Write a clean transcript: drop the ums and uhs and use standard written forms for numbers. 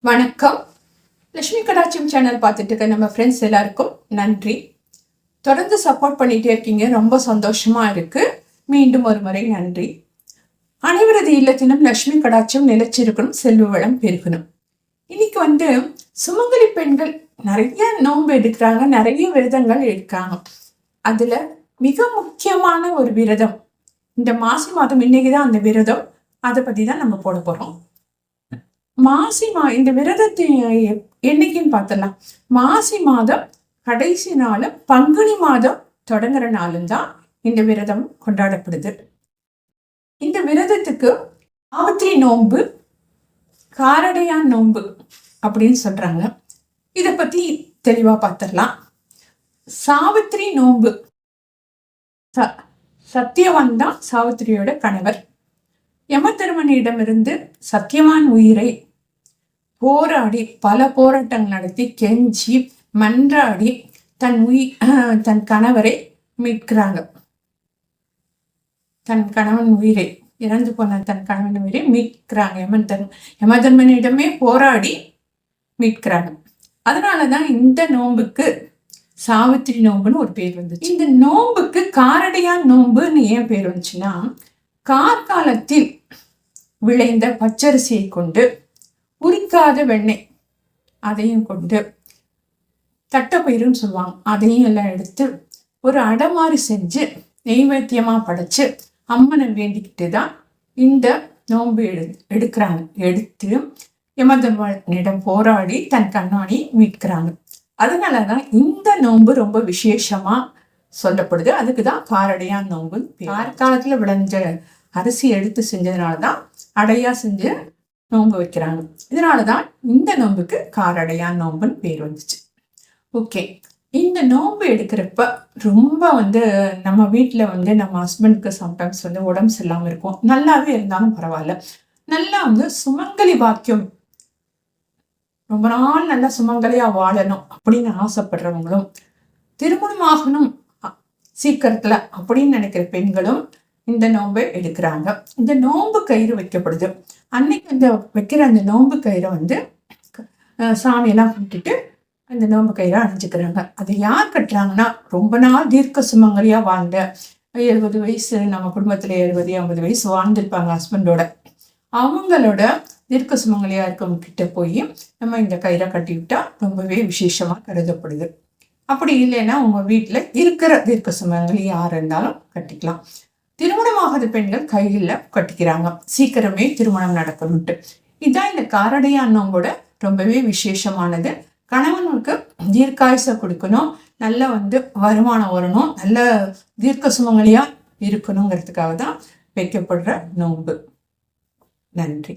வணக்கம். லட்சுமி கடாட்சியம் சேனல் பார்த்துட்டு இருக்க நம்ம ஃப்ரெண்ட்ஸ் எல்லாருக்கும் நன்றி. தொடர்ந்து சப்போர்ட் பண்ணிட்டே இருக்கீங்க, ரொம்ப சந்தோஷமா இருக்கு. மீண்டும் ஒரு முறை நன்றி. அனைவரது இல்லத்திலும் லட்சுமி கடாட்சியம் நிலைச்சிருக்கணும், செல்வ வளம் பெருகணும். இன்னைக்கு சுமங்கலி பெண்கள் நிறைய நோன்பு எடுக்கிறாங்க, நிறைய விரதங்கள் எடுக்கிறாங்க. அதுல மிக முக்கியமான ஒரு விரதம் இந்த மாசி மாதம், இன்னைக்குதான் அந்த விரதம். அதை பத்தி தான் நம்ம போட போறோம். இந்த விரதத்தை என்னைக்குன்னு பார்த்தலாம். மாசி மாதம் கடைசி நாளும் பங்குனி மாதம் தொடங்குற நாளும் தான் இந்த விரதம் கொண்டாடப்படுது. இந்த விரதத்துக்கு சாவித்திரி நோன்பு, காரடையான் நோன்பு அப்படின்னு சொல்றாங்க. இதை பத்தி தெளிவா பார்த்துடலாம். சாவித்திரி நோன்பு, சத்தியவான் தான் சாவித்திரியோட கணவர். யமதர்மனிடமிருந்து சத்தியவான் உயிரை போராடி பல போராட்டங்கள் நடத்தி கெஞ்சி மன்றாடி தன் கணவரை மீட்கிறாங்க. தன் கணவன் உயிரை, இறந்து போன தன் கணவன் உயிரை மீட்கிறாங்க. யமதர்மனிடமே போராடி மீட்கிறாங்க. அதனாலதான் இந்த நோன்புக்கு சாவித்திரி நோன்புன்னு ஒரு பேர் வந்துச்சு. இந்த நோன்புக்கு காரடையான் நோன்புன்னு ஏன் பேர் வந்துச்சுன்னா, கார்காலத்தில் விளைந்த பச்சரிசியை கொண்டு உரிக்காத வெண்ணெய் அதையும் கொண்டு, தட்டைப்பயிறுன்னு சொல்லுவாங்க, அதையும் எல்லாம் எடுத்து ஒரு அடமாரி செஞ்சு நெய்வேத்தியமா படைச்சு அம்மனை வேண்டிக்கிட்டு தான் இந்த நோன்பு எடுக்கிறாங்க. எடுத்து யமதர்மனிடம் போராடி தன் கண்ணாணி மீட்கிறாங்க. அதனாலதான் இந்த நோன்பு ரொம்ப விசேஷமா சொல்லப்படுது. அதுக்குதான் காரடையான் நோன்பு. காலத்துல விளைஞ்ச அரிசி எடுத்து செஞ்சதுனாலதான் அடையா செஞ்சு நோன்பு வைக்கிறாங்க. இதனாலதான் இந்த நோன்புக்கு காரடையான் நோன்புன்னு பேர் வந்துச்சு. ஓகே, இந்த நோன்பு எடுக்கிறப்ப ரொம்ப நம்ம வீட்டுல நம்ம ஹஸ்பண்டுக்கு சம்டைம்ஸ் உடம்பு சரியில்லாம இருக்கும். நல்லாவே இருந்தாலும் பரவாயில்ல, நல்லா சுமங்கலி பாக்கியம், ரொம்ப நாள் நல்லா சுமங்கலியா வாழணும் அப்படின்னு ஆசைப்படுறவங்களும், திருமணம் ஆகணும் சீக்கிரத்துல அப்படின்னு நினைக்கிற பெண்களும் இந்த நோன்பை எடுக்கிறாங்க. இந்த நோன்பு கயிறு வைக்கப்படுது. அன்னைக்கு வைக்கிற அந்த நோன்பு கயிறை சாமியெல்லாம் கும்பிட்டுட்டு அந்த நோன்பு கயிறை அணிஞ்சுக்கிறாங்க. அதை யார் கட்டுறாங்கன்னா, ரொம்ப நாள் தீர்க்க சுமங்கலியா வாழ்ந்த 70 வயசு, நம்ம குடும்பத்துல 70-50 வயசு வாழ்ந்திருப்பாங்க ஹஸ்பண்டோட, அவங்களோட தீர்க்க சுமங்கலியா இருக்கவங்க கிட்ட போய் நம்ம இந்த கயிறை கட்டி விட்டா ரொம்பவே விசேஷமா கருதப்படுது. அப்படி இல்லைன்னா உங்க வீட்டுல இருக்கிற தீர்க்க சுமங்கலி யார் இருந்தாலும் கட்டிக்கலாம். திருமணமாகாத பெண்கள் கையில கட்டிக்கிறாங்க, சீக்கிரமே திருமணம் நடக்கணும்ட்டு. இதுதான் இந்த காரடையான் நோம்போட ரொம்பவே விசேஷமானது. கணவனுக்கு தீர்க்காயுச கொடுக்கணும், நல்ல வருமானம் வரணும், நல்ல தீர்க்க சுமங்கலியா இருக்கணுங்கிறதுக்காக தான் வைக்கப்படுற நோன்பு. நன்றி.